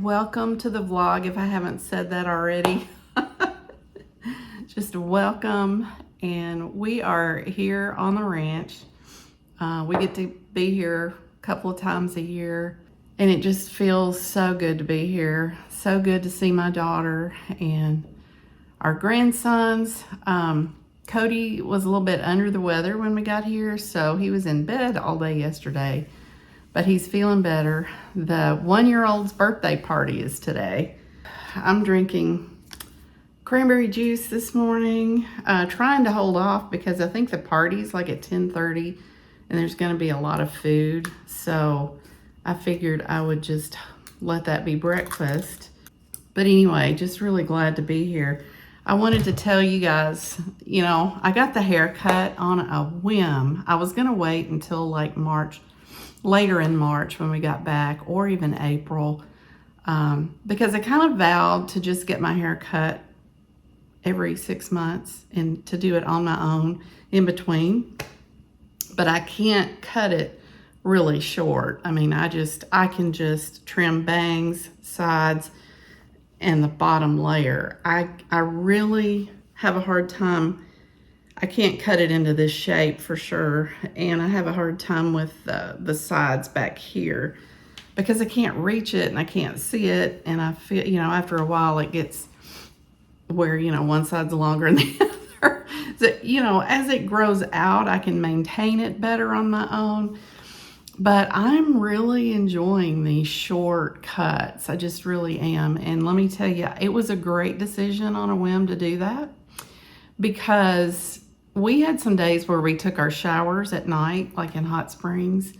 welcome to the vlog if I haven't said that already. Just welcome, and we are here on the ranch. We get to be here a couple of times a year, and it just feels so good to be here. So good to see my daughter and our grandsons. Cody was a little bit under the weather when we got here, so he was in bed all day yesterday, but he's feeling better. The 1-year-old's birthday party is today. I'm drinking cranberry juice this morning, trying to hold off because I think the party's like at 10:30 and there's gonna be a lot of food. So I figured I would just let that be breakfast. But anyway, just really glad to be here. I wanted to tell you guys, you know, I got the haircut on a whim. I was gonna wait until like March, later in March when we got back, or even April, because I kind of vowed to just get my hair cut every 6 months and to do it on my own in between. But I can't cut it really short. I mean, I can just trim bangs, sides, and the bottom layer. I really have a hard time. I can't cut it into this shape for sure. And I have a hard time with the sides back here because I can't reach it and I can't see it. And I feel, you know, after a while it gets where, you know, one side's longer than the other. So, you know, as it grows out, I can maintain it better on my own. But I'm really enjoying these short cuts. I just really am. And let me tell you, it was a great decision on a whim to do that, because we had some days where we took our showers at night, like in hot springs,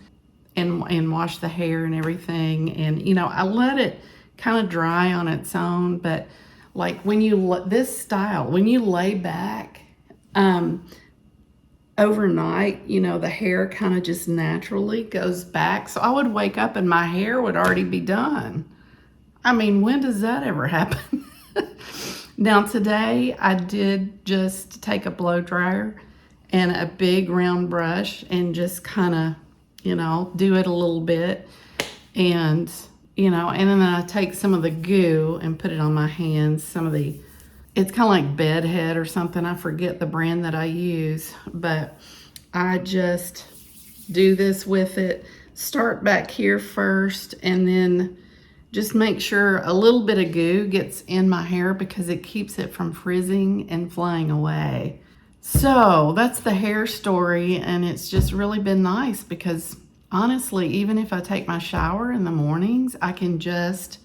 and washed the hair and everything. And, you know, I let it kind of dry on its own. But like when you, this style, when you lay back, overnight, you know, the hair kind of just naturally goes back. So I would wake up and my hair would already be done. I mean, when does that ever happen? Now today I did just take a blow dryer and a big round brush and just kind of, you know, do it a little bit. And, you know, and then I take some of the goo and put it on my hands, it's kind of like Bedhead or something. I forget the brand that I use, but I just do this with it. Start back here first, and then just make sure a little bit of goo gets in my hair because it keeps it from frizzing and flying away. So that's the hair story, and it's just really been nice because honestly, even if I take my shower in the mornings, I can just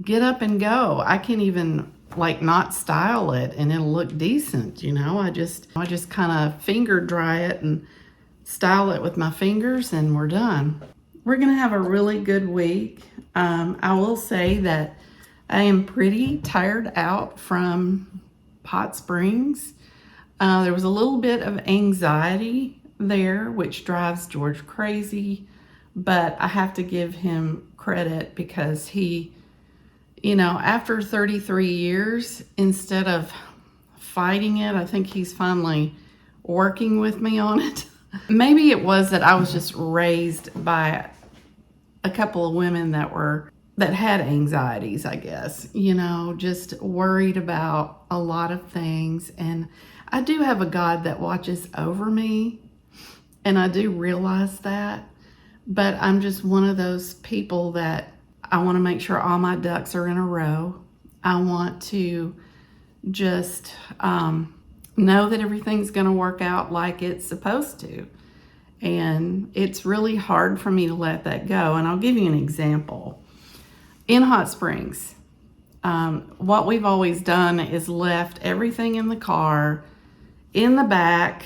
get up and go. I can even like not style it and it'll look decent, you know. I just kind of finger dry it and style it with my fingers and we're done. We're gonna have a really good week. I will say that I am pretty tired out from Hot Springs. There was a little bit of anxiety there, which drives George crazy, but I have to give him credit because he, you know, after 33 years, instead of fighting it, I think he's finally working with me on it. Maybe it was that I was just raised by a couple of women that had anxieties, I guess, you know, just worried about a lot of things. And I do have a God that watches over me, and I do realize that, but I'm just one of those people that I want to make sure all my ducks are in a row. I want to just know that everything's going to work out like it's supposed to. And it's really hard for me to let that go. And I'll give you an example. In Hot Springs, what we've always done is left everything in the car, in the back.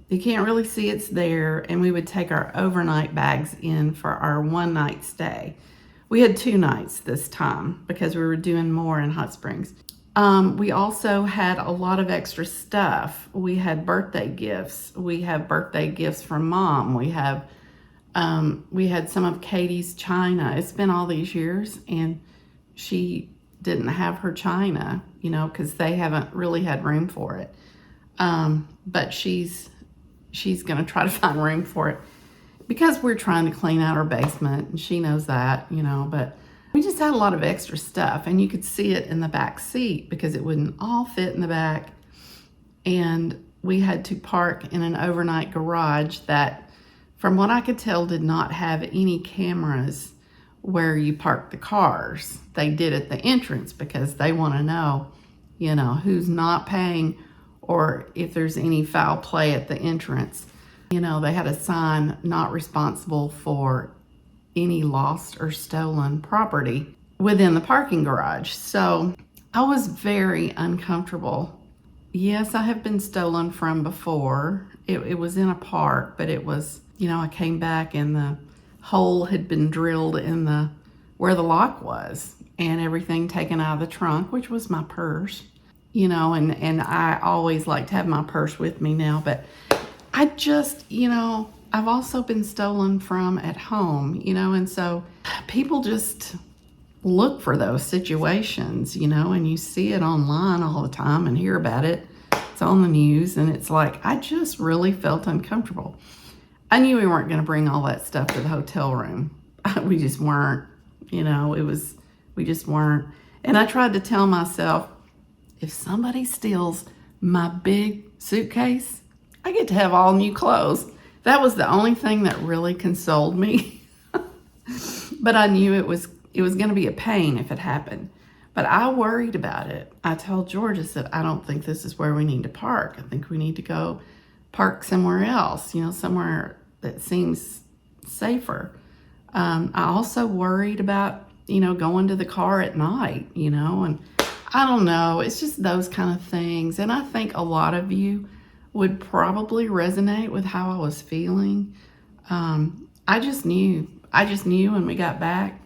You can't really see it's there. And we would take our overnight bags in for our one-night stay. We had 2 nights this time because we were doing more in Hot Springs. We also had a lot of extra stuff. We had birthday gifts. We have birthday gifts from Mom. We had some of Katie's china. It's been all these years and she didn't have her china, you know, because they haven't really had room for it. But she's gonna try to find room for it because we're trying to clean out our basement, and she knows that, you know. But we just had a lot of extra stuff, and you could see it in the back seat because it wouldn't all fit in the back. And we had to park in an overnight garage that, from what I could tell, did not have any cameras where you park the cars. They did at the entrance because they want to know, who's not paying or if there's any foul play at the entrance. They had a sign, not responsible for any lost or stolen property within the parking garage. So I was very uncomfortable. Yes, I have been stolen from before. It was in a park, but it was, I came back and the hole had been drilled in where the lock was, and everything taken out of the trunk, which was my purse, and I always like to have my purse with me now, but I just, I've also been stolen from at home, and so people just look for those situations, and you see it online all the time and hear about it. It's on the news, and it's like, I just really felt uncomfortable. I knew we weren't going to bring all that stuff to the hotel room. We just weren't, we just weren't. And I tried to tell myself, if somebody steals my big suitcase, I get to have all new clothes. That was the only thing that really consoled me. But I knew it was going to be a pain if it happened. But I worried about it. I told George, I said, I don't think this is where we need to park. I think we need to go park somewhere else, somewhere that seems safer. I also worried about, going to the car at night, and I don't know. It's just those kind of things. And I think a lot of you would probably resonate with how I was feeling. I just knew when we got back,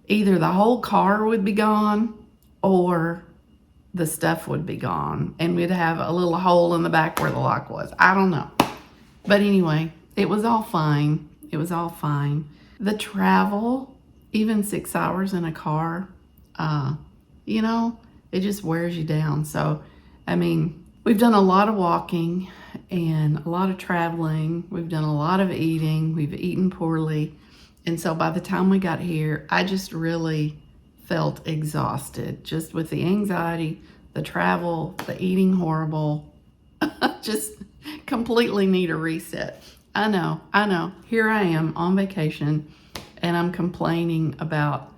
either the whole car would be gone or the stuff would be gone, and we'd have a little hole in the back where the lock was. I don't know. But anyway, it was all fine. It was all fine. The travel, even 6 hours in a car, it just wears you down. So, we've done a lot of walking and a lot of traveling. We've done a lot of eating. We've eaten poorly. And so by the time we got here, I just really felt exhausted, just with the anxiety, the travel, the eating horrible. Just completely need a reset. I know. Here I am on vacation, and I'm complaining about,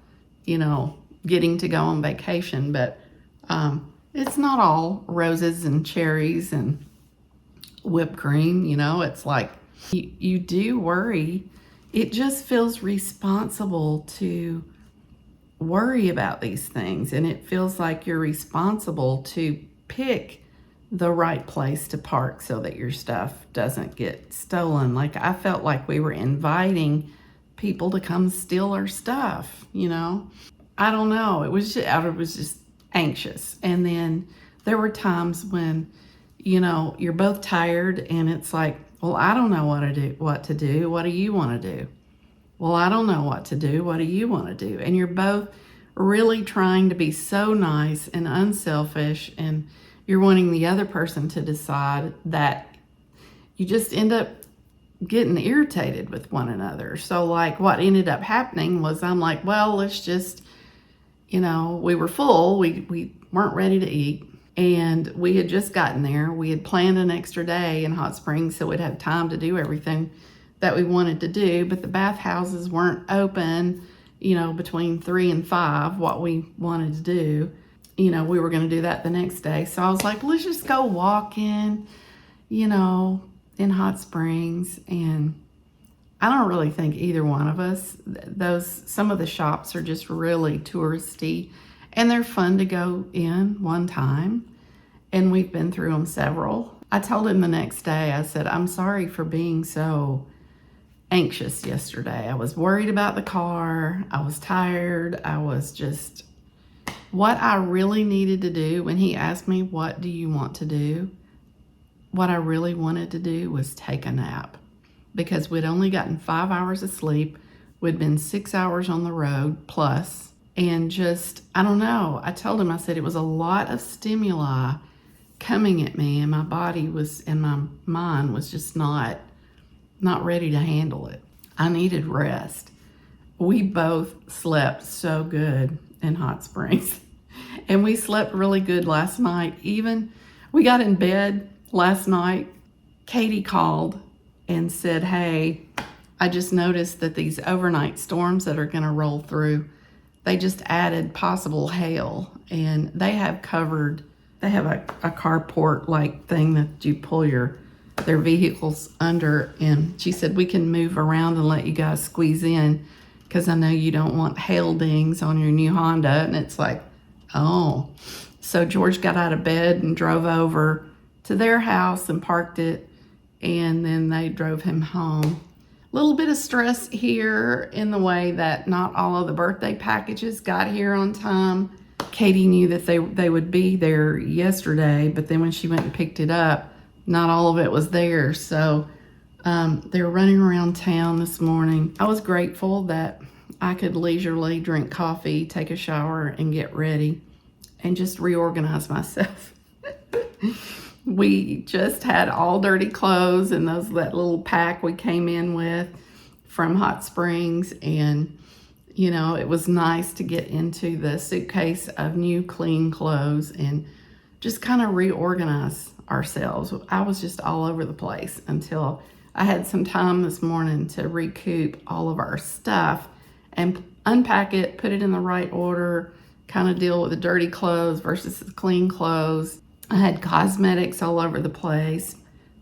getting to go on vacation, but it's not all roses and cherries and whipped cream. It's like you do worry. It just feels responsible to worry about these things, and it feels like you're responsible to pick the right place to park so that your stuff doesn't get stolen. Like, I felt like we were inviting people to come steal our stuff, I don't know. I was just anxious. And then there were times when, you're both tired, and it's like, well, I don't know what to do. What do you want to do? Well, I don't know what to do. What do you want to do? And you're both really trying to be so nice and unselfish, and you're wanting the other person to decide, that you just end up getting irritated with one another. So like what ended up happening was, I'm like, well, let's just, we were full. We weren't ready to eat. And we had just gotten there. We had planned an extra day in Hot Springs so we'd have time to do everything that we wanted to do. But the bathhouses weren't open, between 3 and 5, what we wanted to do. We were going to do that the next day. So I was like, let's just go walking, in Hot Springs. And I don't really think either one of us, some of the shops are just really touristy, and they're fun to go in one time. And we've been through them several. I told him the next day, I said, I'm sorry for being so anxious yesterday. I was worried about the car. I was tired. I was just, what I really needed to do, when he asked me, what do you want to do? What I really wanted to do was take a nap, because we'd only gotten 5 hours of sleep. We'd been 6 hours on the road plus, and just, I don't know. I told him, I said, it was a lot of stimuli coming at me, and my body was, and my mind was just not ready to handle it. I needed rest. we both slept so good in Hot Springs. And we slept really good last night. Even we got in bed last night. Katie called and said, hey, I just noticed that these overnight storms that are going to roll through, they just added possible hail. And they have a carport like thing that you pull their vehicles under. And she said, we can move around and let you guys squeeze in because I know you don't want hail dings on your new Honda. And it's like, oh. So George got out of bed and drove over to their house and parked it. And then they drove him home. A little bit of stress here in the way that not all of the birthday packages got here on time. Katie knew that they would be there yesterday, but then when she went and picked it up, not all of it was there. So they were running around town this morning. I was grateful that I could leisurely drink coffee, take a shower, and get ready and just reorganize myself. We just had all dirty clothes and that little pack we came in with from Hot Springs. And, you know, it was nice to get into the suitcase of new clean clothes and just kind of reorganize ourselves. I was just all over the place until I had some time this morning to recoup all of our stuff and unpack it, put it in the right order, kind of deal with the dirty clothes versus the clean clothes. I had cosmetics all over the place,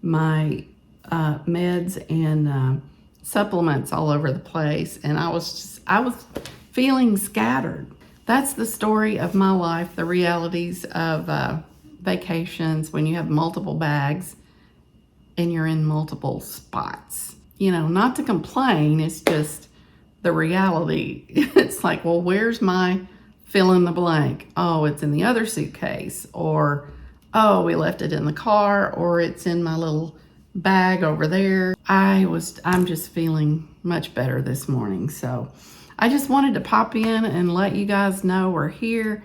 my meds and supplements all over the place, and I was feeling scattered. That's the story of my life, the realities of vacations when you have multiple bags and you're in multiple spots. You know, not to complain, it's just the reality. It's like, well, where's my fill in the blank? Oh, it's in the other suitcase, or oh, we left it in the car, or it's in my little bag over there. I'm just feeling much better this morning. So I just wanted to pop in and let you guys know we're here,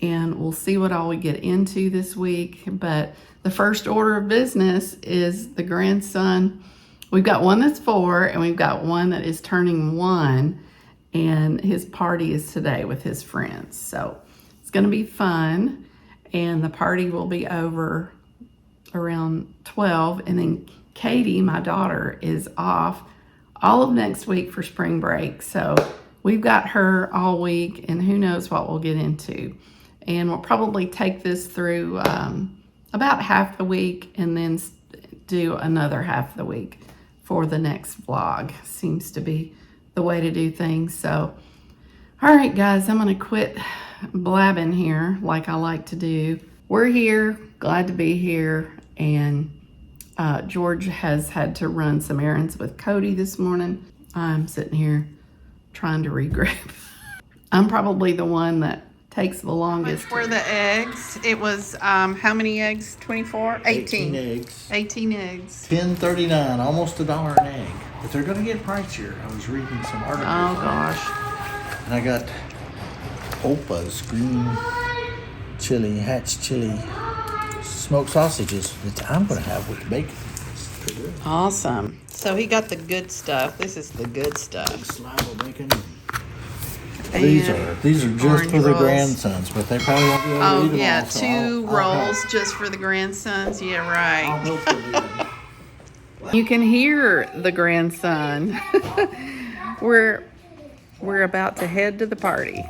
and we'll see what all we get into this week. But the first order of business is the grandson. We've got one that's 4 and we've got one that is turning 1, and his party is today with his friends. So it's going to be fun. And the party will be over around 12. And then Katie, my daughter, is off all of next week for spring break. So we've got her all week, and who knows what we'll get into. And we'll probably take this through about half the week and then do another half the week for the next vlog. Seems to be the way to do things. So, all right, guys, I'm going to quit blabbing here like I like to do. We're here, glad to be here, and George has had to run some errands with Cody this morning. I'm sitting here trying to regroup. I'm probably the one that takes the longest. For the eggs, it was how many eggs? 24? 18 eggs. 18 eggs. $10.39, almost $1 an egg. But they're gonna get pricier. I was reading some articles. Oh gosh. And I got Opa's green chili, Hatch chili smoked sausages that I'm gonna have with bacon. It's pretty good. Awesome. So he got the good stuff. This is the good stuff. Big slab of bacon. These are just for the grandsons, but they probably won't be able to eat them yeah, all, so 2 rolls just for the grandsons. Yeah, right. I'll help them eat them. You can hear the grandson. We're about to head to the party.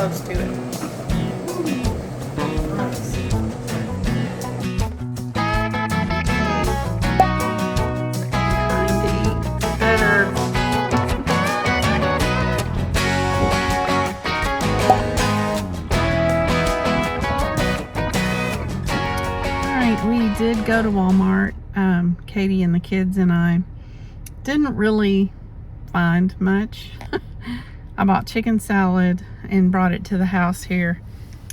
close to it. We did go to Walmart. Katie and the kids and I didn't really find much. I bought chicken salad and brought it to the house here,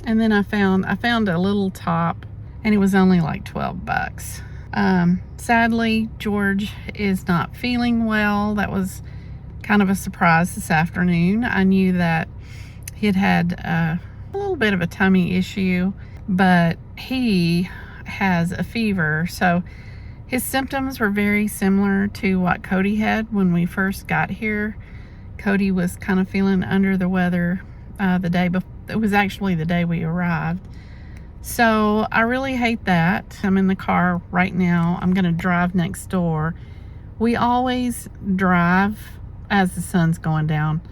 and then I found a little top, and it was only like 12 bucks. Sadly, George is not feeling well. That was kind of a surprise this afternoon. I knew that he had a little bit of a tummy issue, but he has a fever, so his symptoms were very similar to what Cody had when we first got here. Cody was kind of feeling under the weather the day before. It was actually the day we arrived. So I really hate that. I'm in the car right now. I'm gonna drive next door. We always drive as the sun's going down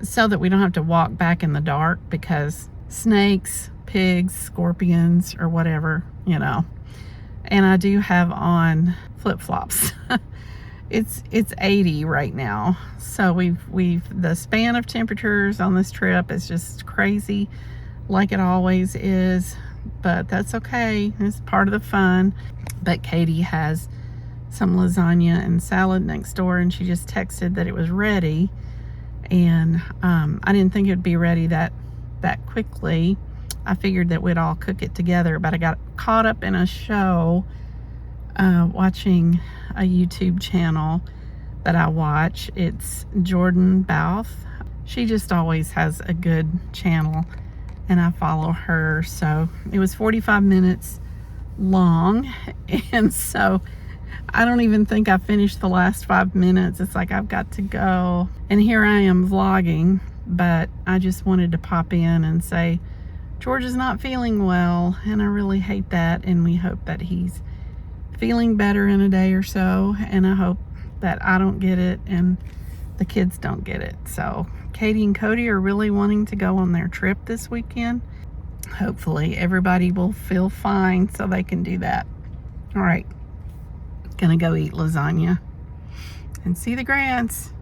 so that we don't have to walk back in the dark, because snakes, pigs, scorpions, or whatever, you know. And I do have on flip-flops. It's 80 right now, so the span of temperatures on this trip is just crazy, like it always is, but that's okay. It's part of the fun. But Katie has some lasagna and salad next door, and she just texted that it was ready, and I didn't think it would be ready that quickly. I figured that we'd all cook it together, but I got caught up in a show watching a YouTube channel that I watch. It's Jordan Bouth. She just always has a good channel, and I follow her. So it was 45 minutes long, and so I don't even think I finished the last 5 minutes. It's like I've got to go, and here I am vlogging, but I just wanted to pop in and say George is not feeling well, and I really hate that, and we hope that he's feeling better in a day or so, and I hope that I don't get it and the kids don't get it. So Katie and Cody are really wanting to go on their trip this weekend. Hopefully everybody will feel fine so they can do that. All right, gonna go eat lasagna and see the Grants.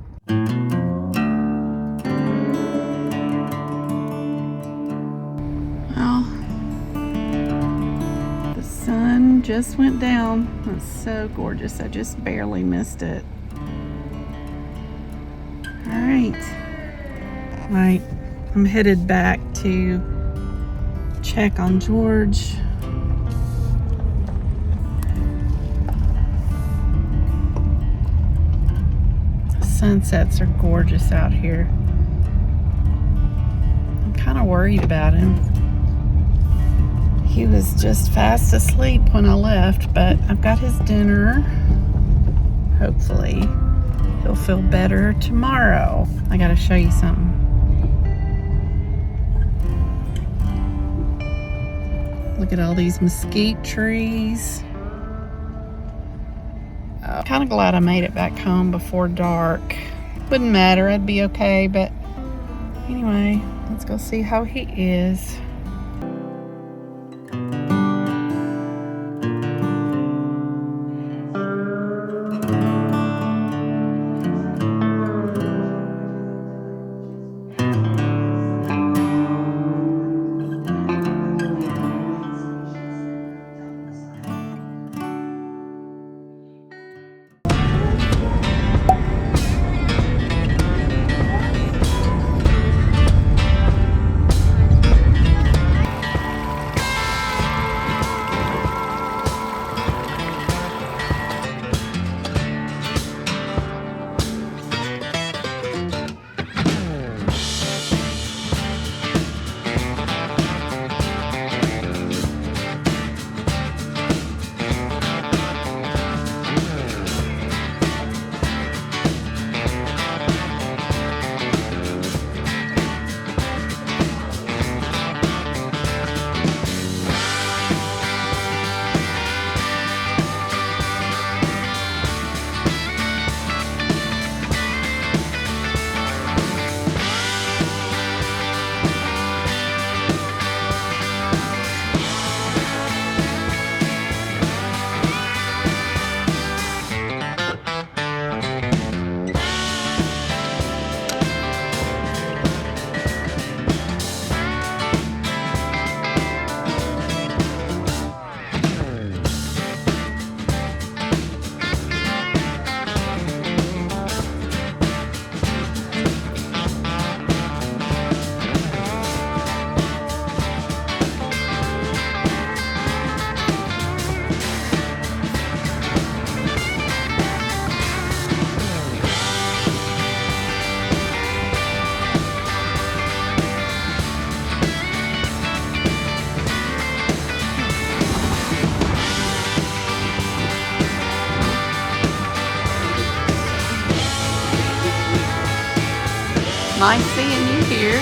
Sun just went down. It's so gorgeous. I just barely missed it. All right, I'm headed back to check on George. The sunsets are gorgeous out here. I'm kind of worried about him. He was just fast asleep when I left, but I've got his dinner. Hopefully he'll feel better tomorrow. I gotta show you something. Look at all these mesquite trees. I'm kind of glad I made it back home before dark. Wouldn't matter, I'd be okay, but anyway, let's go see how he is. Nice seeing you here.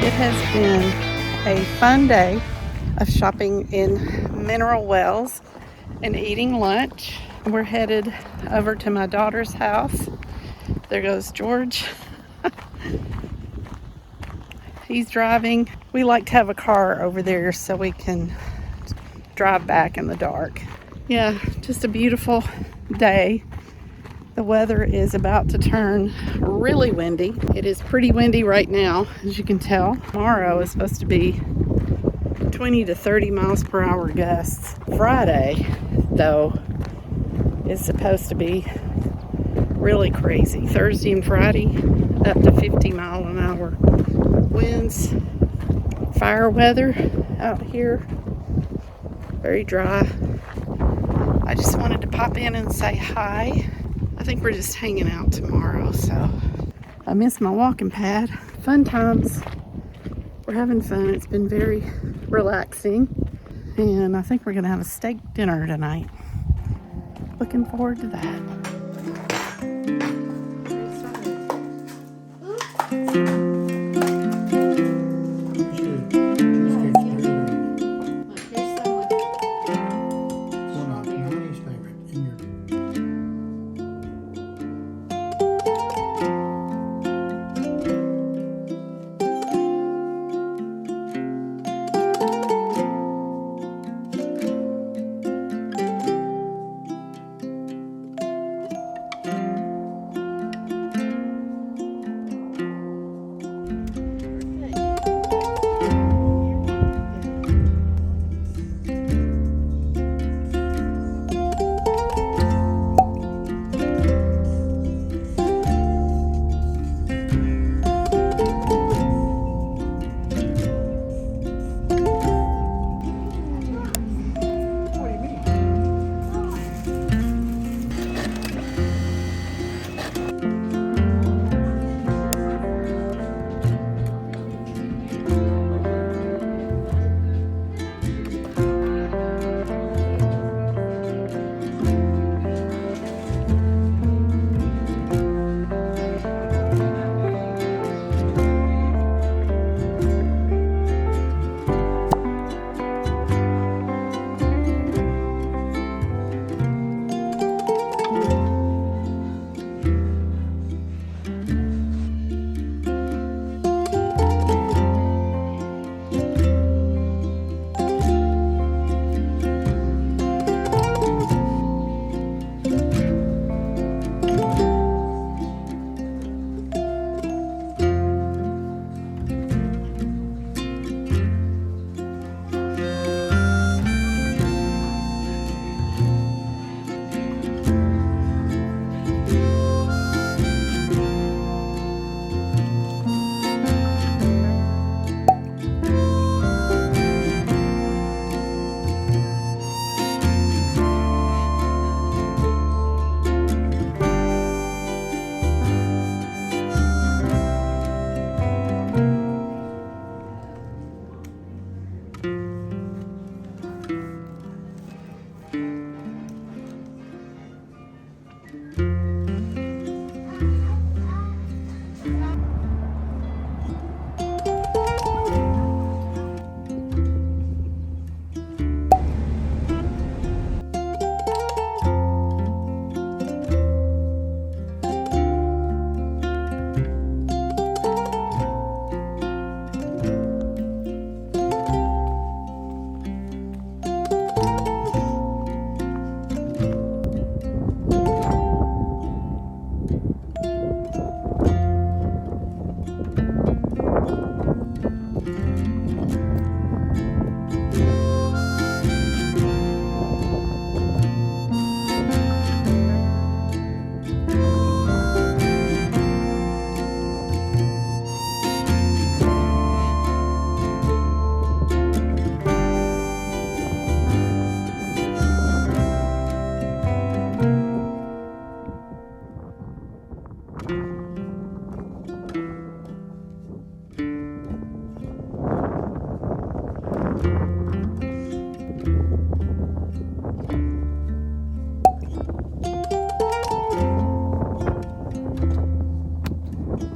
It has been a fun day of shopping in Mineral Wells and eating lunch. We're headed over to my daughter's house. There goes George. He's driving. We like to have a car over there so we can drive back in the dark. Yeah, just a beautiful day. The weather is about to turn really windy. It is pretty windy right now, as you can tell. Tomorrow is supposed to be 20 to 30 miles per hour gusts. Friday, though, is supposed to be really crazy. Thursday and Friday, up to 50 mile an hour winds. Fire weather out here. Very dry. I just wanted to pop in and say hi. I think we're just hanging out tomorrow, so I miss my walking pad. Fun times. We're having fun. It's been very relaxing, and I think we're gonna have a steak dinner tonight. Looking forward to that.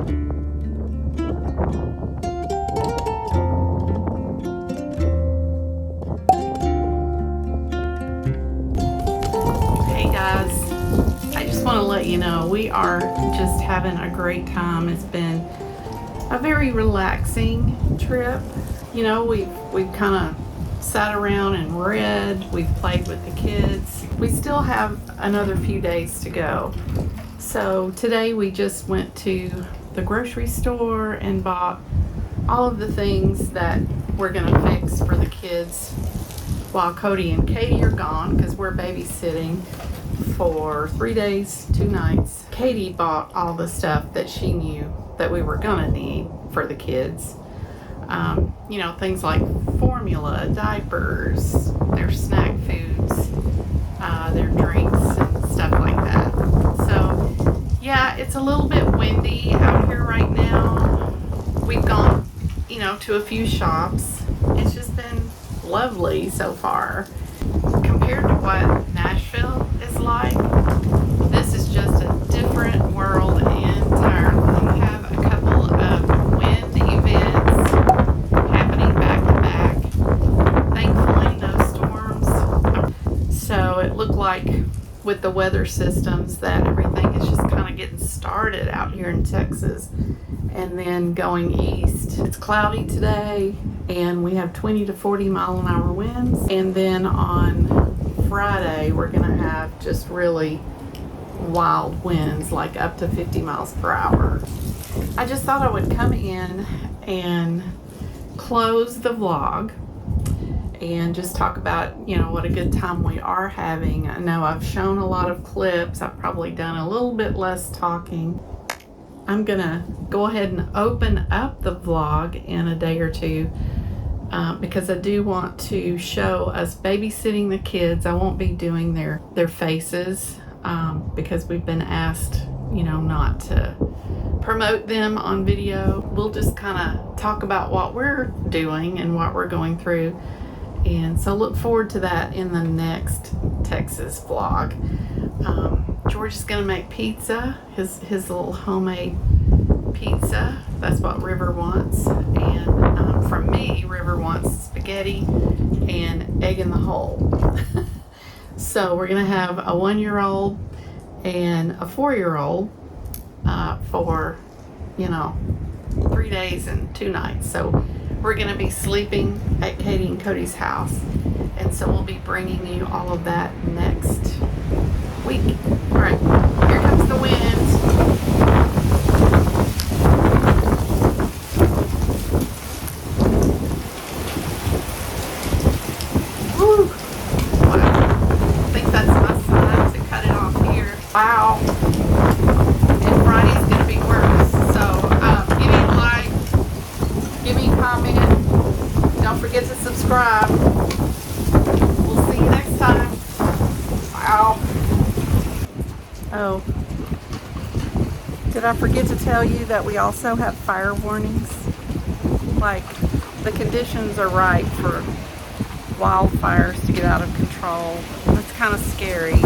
Hey guys, I just want to let you know we are just having a great time. It's been a very relaxing trip. You know, we've kind of sat around and read, we've played with the kids. We still have another few days to go. So today we just went to the grocery store and bought all of the things that we're gonna fix for the kids while Cody and Katie are gone, because we're babysitting for 3 days, 2 nights. Katie bought all the stuff that she knew that we were gonna need for the kids. You know, things like formula, diapers, their snack foods, their drinks and stuff like that. So yeah, it's a little bit windy out here right now. We've gone, you know, to a few shops. It's just been lovely so far. Compared to what Nashville is like, this is just a different world entirely. We have a couple of wind events happening back to back. Thankfully, no storms. So it looked like with the weather systems that everything is just kind of getting started out here in Texas and then going east. It's cloudy today and we have 20 to 40 mile an hour winds. And then on Friday, we're gonna have just really wild winds, like up to 50 miles per hour. I just thought I would come in and close the vlog and just talk about, you know, what a good time we are having. I know I've shown a lot of clips. I've probably done a little bit less talking. I'm gonna go ahead and open up the vlog in a day or two because I do want to show us babysitting the kids. I won't be doing their faces because we've been asked, you know, not to promote them on video. We'll just kind of talk about what we're doing and what we're going through. And so look forward to that in the next Texas vlog. George is gonna make pizza, his little homemade pizza. That's what River wants. And from me, River wants spaghetti and egg in the hole. So we're gonna have a 1-year-old and a 4-year-old for, you know, 3 days and 2 nights. So we're gonna be sleeping at Katie and Cody's house. And so we'll be bringing you all of that next week. All right, here comes the wind. Woo. Wow. I think that's my sign to cut it off here. Wow. And Friday's gonna be worse. So give me a like, give me a comment. Don't forget to subscribe. We'll see you next time. Wow. Oh, did I forget to tell you that we also have fire warnings? Like, the conditions are right for wildfires to get out of control. It's kind of scary.